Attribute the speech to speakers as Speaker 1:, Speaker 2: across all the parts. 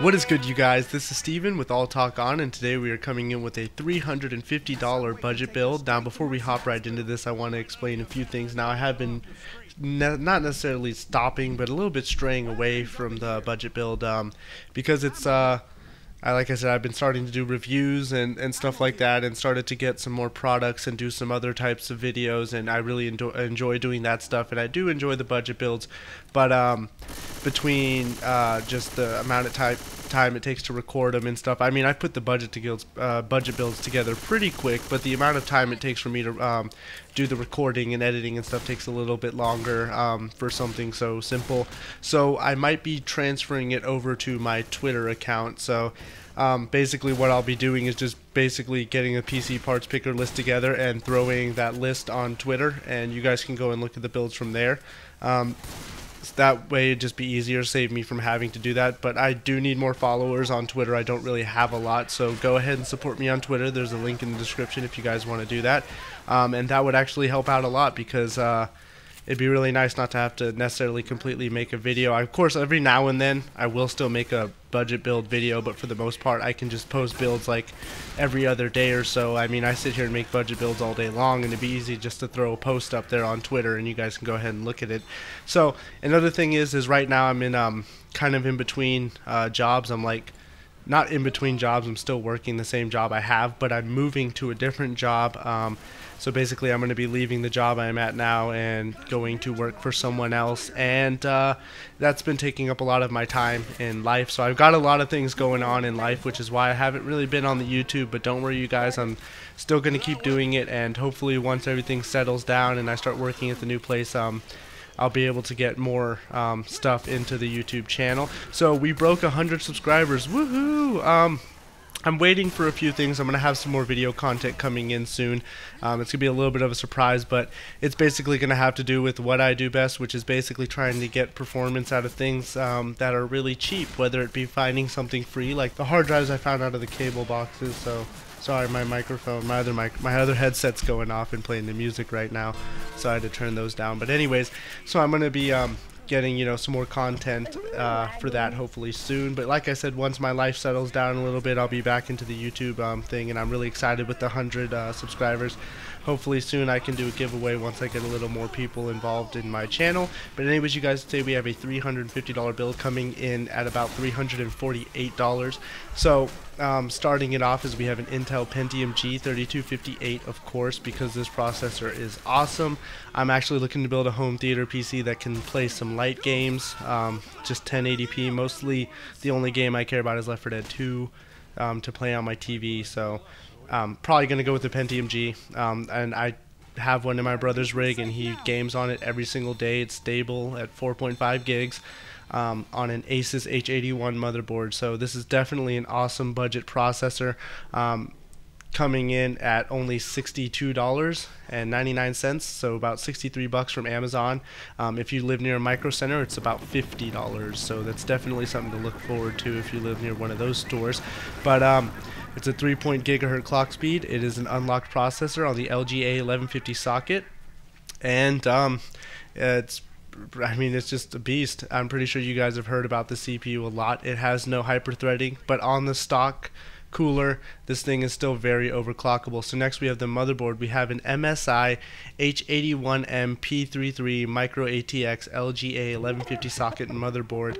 Speaker 1: What is good, you guys? This is Steven with All Talk On, and today we are coming in with a $350 budget build. Now, before we hop right into this, I want to explain a few things. Now, I have been not necessarily stopping, but a little bit straying away from the budget build because it's like I said, I've been starting to do reviews and stuff like that, and started to get some more products and do some other types of videos, and I really enjoy doing that stuff, and I do enjoy the budget builds, but between just the amount of time it takes to record them and stuff, I mean, I put the budget builds together pretty quick, but the amount of time it takes for me to do the recording and editing and stuff takes a little bit longer for something so simple. So I might be transferring it over to my Twitter account. So basically what I'll be doing is just basically getting a PC parts picker list together and throwing that list on Twitter, and you guys can go and look at the builds from there. So that way it'd just be easier, save me from having to do that. But I do need more followers on Twitter. I don't really have a lot, so go ahead and support me on Twitter. There's a link in the description if you guys want to do that, and that would actually help out a lot, because it'd be really nice not to have to necessarily completely make a video. Of course, every now and then I will still make a budget build video, but for the most part I can just post builds like every other day or so. I mean, I sit here and make budget builds all day long, and it'd be easy just to throw a post up there on Twitter and you guys can go ahead and look at it. So another thing is right now I'm in kind of in between jobs. I'm like, not in between jobs, I'm still working the same job I have, but I'm moving to a different job. So basically I'm going to be leaving the job I'm at now and going to work for someone else, and that's been taking up a lot of my time in life. So I've got a lot of things going on in life, which is why I haven't really been on the YouTube, but don't worry, you guys, I'm still going to keep doing it, and hopefully once everything settles down and I start working at the new place, I'll be able to get more stuff into the YouTube channel. So we broke 100 subscribers. Woohoo! I'm waiting for a few things. I'm going to have some more video content coming in soon. It's going to be a little bit of a surprise, but it's basically going to have to do with what I do best, which is basically trying to get performance out of things that are really cheap, whether it be finding something free, like the hard drives I found out of the cable boxes. So sorry, my microphone, my other headset's going off and playing the music right now, so I had to turn those down. But anyways, so I'm going to be getting some more content for that hopefully soon. But like I said, once my life settles down a little bit, I'll be back into the YouTube thing, and I'm really excited with the 100 subscribers. Hopefully soon I can do a giveaway once I get a little more people involved in my channel. But anyways, you guys, today we have a $350 build coming in at about $348. So starting it off is we have an Intel Pentium G3258, of course, because this processor is awesome. I'm actually looking to build a home theater PC that can play some light games, just 1080p. Mostly the only game I care about is Left 4 Dead 2 to play on my TV. So probably going to go with the Pentium G, and I have one in my brother's rig, and he games on it every single day. It's stable at 4.5 gigs on an Asus H81 motherboard. So this is definitely an awesome budget processor, coming in at only $62.99, so about 63 bucks from Amazon. If you live near a microcenter, it's about $50, so that's definitely something to look forward to if you live near one of those stores. But it's a 3.0 gigahertz clock speed. It is an unlocked processor on the LGA 1150 socket, and it's just a beast. I'm pretty sure you guys have heard about the CPU a lot. It has no hyperthreading, but on the stock cooler, this thing is still very overclockable. So next we have the motherboard. We have an MSI H81M P33 Micro ATX LGA 1150 socket motherboard.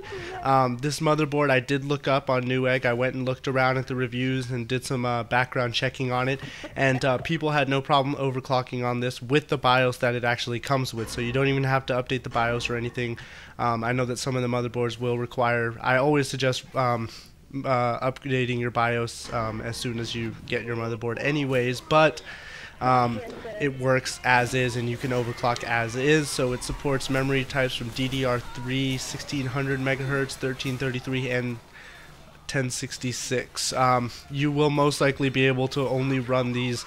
Speaker 1: This motherboard I did look up on Newegg. I went and looked around at the reviews and did some background checking on it, and people had no problem overclocking on this with the BIOS that it actually comes with. So you don't even have to update the BIOS or anything. I know that some of the motherboards will require, I always suggest updating your BIOS as soon as you get your motherboard anyways, but it works as is, and you can overclock as is. So it supports memory types from DDR3 1600 megahertz, 1333, and 1066. You will most likely be able to only run these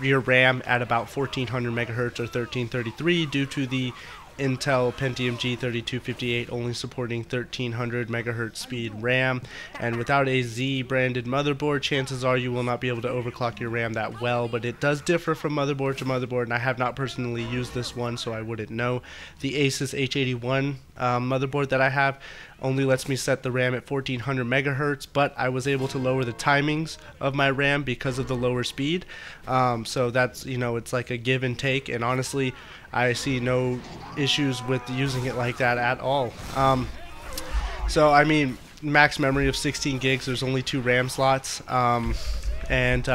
Speaker 1: your RAM at about 1400 megahertz or 1333 due to the Intel Pentium G3258, only supporting 1300 megahertz speed RAM, and without a Z branded motherboard, chances are you will not be able to overclock your RAM that well, but it does differ from motherboard to motherboard, and I have not personally used this one, so I wouldn't know. The Asus H81 motherboard that I have only lets me set the RAM at 1400 megahertz, but I was able to lower the timings of my RAM because of the lower speed. So that's, you know, it's like a give and take, and honestly I see no issues with using it like that at all. So I mean, max memory of 16 gigs, there's only 2 RAM slots, and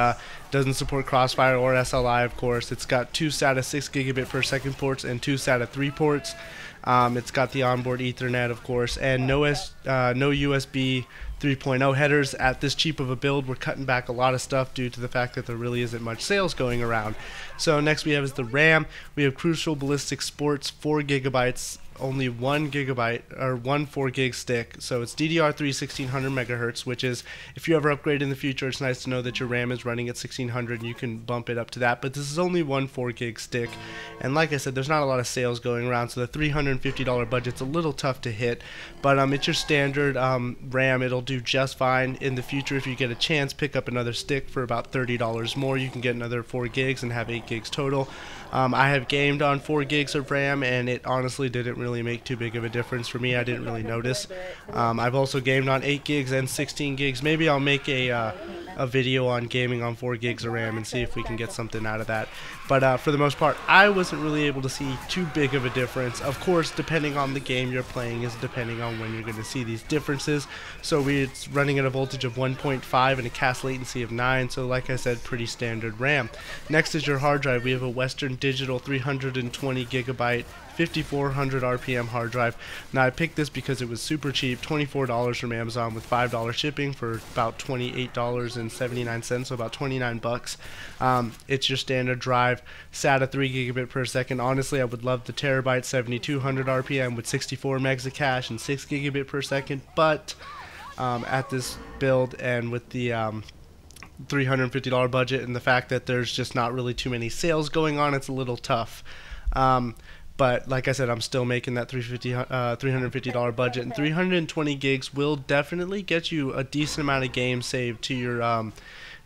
Speaker 1: doesn't support Crossfire or SLI, of course. It's got 2 SATA 6 gigabit per second ports and 2 SATA 3 ports. It's got the onboard Ethernet, of course, and no USB 3.0 headers. At this cheap of a build, we're cutting back a lot of stuff due to the fact that there really isn't much sales going around. So next we have is the RAM. We have Crucial Ballistic Sports 4 gigabytes, only 1 gigabyte or 1 4 gig stick. So it's DDR3 1600 megahertz, which is, if you ever upgrade in the future, it's nice to know that your RAM is running at 1600 and you can bump it up to that. But this is only 1 4 gig stick, and like I said, there's not a lot of sales going around, so the $350 budget's a little tough to hit. But it's your standard RAM. It'll do just fine. In the future, if you get a chance, pick up another stick for about $30 more. You can get another 4 gigs and have 8 gigs total. I have gamed on 4 gigs of RAM, and it honestly didn't really make too big of a difference for me. I didn't really notice. I've also gamed on 8 gigs and 16 gigs. Maybe I'll make a video on gaming on 4 gigs of RAM and see if we can get something out of that. But for the most part, I wasn't really able to see too big of a difference. Of course, depending on the game you're playing is depending on when you're going to see these differences. So it's running at a voltage of 1.5 and a cast latency of 9. So like I said, pretty standard RAM. Next is your hard drive. We have a Western Digital 320 gigabyte 5400 RPM hard drive. Now I picked this because it was super cheap, $24 from Amazon with $5 shipping for about $28.79, so about 29 bucks. It's your standard drive, SATA 3 gigabit per second. Honestly, I would love the terabyte 7200 RPM with 64 megs of cache and 6 gigabit per second, but at this build and with the $350 budget and the fact that there's just not really too many sales going on, it's a little tough. But like I said, I'm still making that $350 budget, and 320 gigs will definitely get you a decent amount of games saved to your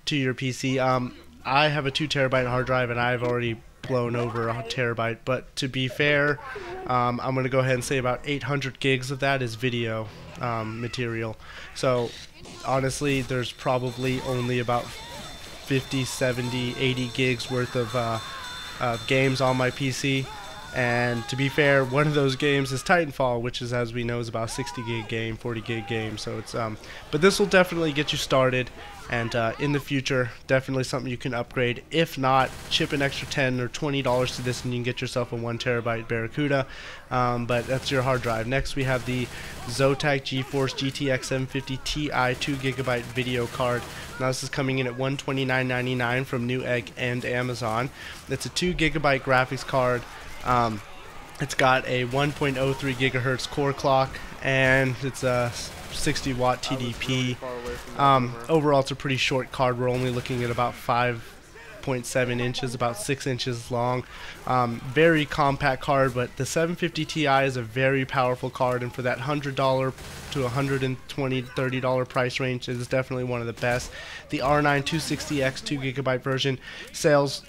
Speaker 1: PC. I have a 2 terabyte hard drive, and I've already blown over a terabyte. But to be fair, I'm going to go ahead and say about 800 gigs of that is video material. So honestly, there's probably only about 50, 70, 80 gigs worth of games on my PC. And to be fair, one of those games is Titanfall, which is, as we know, is about a 60 gig game, 40 gig game. So it's but this will definitely get you started, and in the future, definitely something you can upgrade. If not, chip an extra $10 or $20 to this, and you can get yourself a 1 terabyte Barracuda. But that's your hard drive. Next, we have the Zotac GeForce GTX 750 Ti 2 gigabyte video card. Now this is coming in at $129.99 from Newegg and Amazon. It's a 2 gigabyte graphics card. It's got a 1.03 gigahertz core clock, and it's a 60 watt TDP. Overall, it's a pretty short card. We're only looking at about 5.7 inches, about 6 inches long. Very compact card, but the 750 Ti is a very powerful card, and for that $100 to $120, $30 price range, it is definitely one of the best. The R9 260X 2 gigabyte version sales,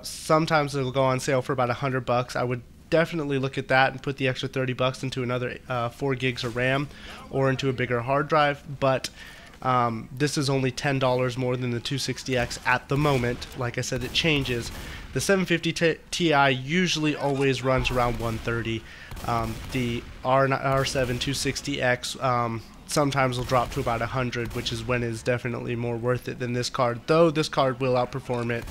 Speaker 1: sometimes it'll go on sale for about $100. I would definitely look at that and put the extra 30 bucks into another 4 gigs of RAM or into a bigger hard drive. But this is only $10 more than the 260X at the moment. Like I said, it changes. The 750 Ti usually always runs around $130. The R7 260X sometimes will drop to about $100, which is when it's definitely more worth it than this card, though this card will outperform it.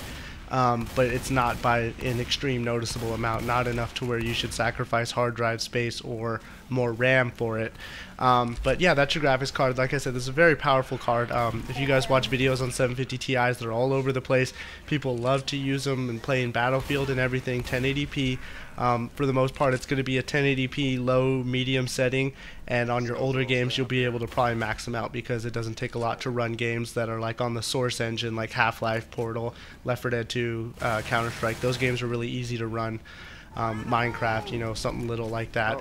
Speaker 1: But it's not by an extreme noticeable amount, not enough to where you should sacrifice hard drive space or more RAM for it. But yeah, that's your graphics card. Like I said, this is a very powerful card. If you guys watch videos on 750 Ti's, they're all over the place. People love to use them and play in Battlefield and everything. 1080p. For the most part, it's going to be a 1080p low medium setting, and on your older games you'll be able to probably max them out because it doesn't take a lot to run games that are like on the Source engine, like Half-Life, Portal, Left 4 Dead 2, Counter-Strike. Those games are really easy to run. Minecraft, you know, something little like that.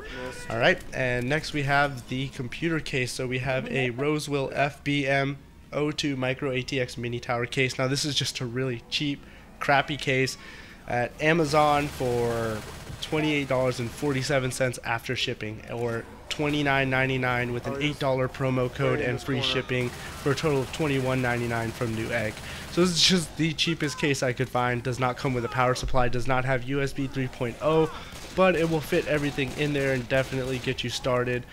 Speaker 1: Alright, and next we have the computer case. So we have a Rosewell FBM02 Micro ATX Mini Tower case. Now this is just a really cheap, crappy case at Amazon for $28.47 after shipping, or $29.99 with an $8 promo code and free shipping, for a total of $21.99 from Newegg. So this is just the cheapest case I could find. Does not come with a power supply, does not have USB 3.0, but it will fit everything in there and definitely get you started.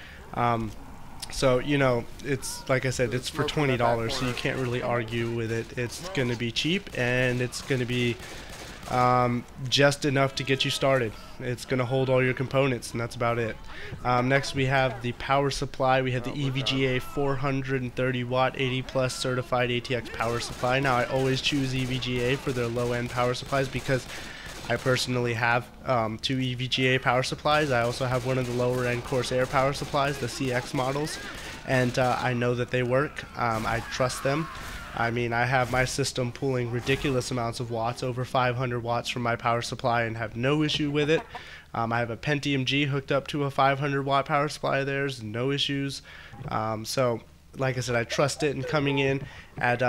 Speaker 1: So, you know, it's like I said, it's for $20, so you can't really argue with it. It's going to be cheap, and it's going to be just enough to get you started. It's going to hold all your components, and that's about it. Next we have the power supply. We have the EVGA 430 watt 80 plus certified ATX power supply. Now I always choose EVGA for their low end power supplies because I personally have two EVGA power supplies. I also have one of the lower end Corsair power supplies, the CX models, and I know that they work. I trust them. I mean, I have my system pulling ridiculous amounts of watts, over 500 watts from my power supply, and have no issue with it. I have a Pentium G hooked up to a 500 watt power supply of theirs, no issues. So, like I said, I trust it, and coming in at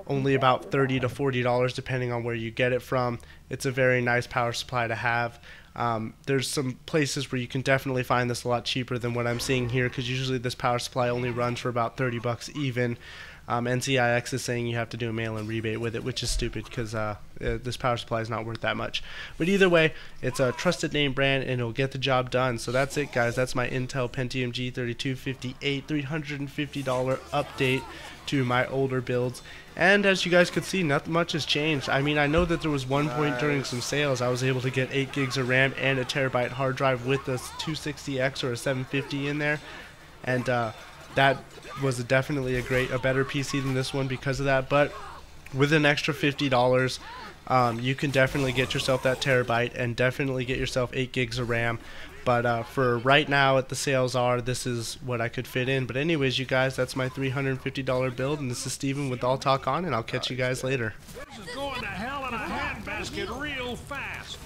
Speaker 1: only about $30 to $40 depending on where you get it from. It's a very nice power supply to have. There's some places where you can definitely find this a lot cheaper than what I'm seeing here, because usually this power supply only runs for about 30 bucks even. NCIX is saying you have to do a mail-in rebate with it, which is stupid because this power supply is not worth that much. But either way, it's a trusted name brand, and it'll get the job done. So that's it, guys. That's my Intel Pentium G3258 $350 update to my older builds. And as you guys could see, not much has changed. I mean, I know that there was one point during some sales I was able to get 8 gigs of RAM and a terabyte hard drive with a 260X or a 750 in there, and that was definitely a better PC than this one because of that. But with an extra $50, you can definitely get yourself that terabyte and definitely get yourself 8 gigs of RAM. But for right now, at the sales are, this is what I could fit in. But anyways, you guys, that's my $350 build, and this is Steven with All Talk On, and I'll catch you guys later.
Speaker 2: This is going to hell in a handbasket real fast.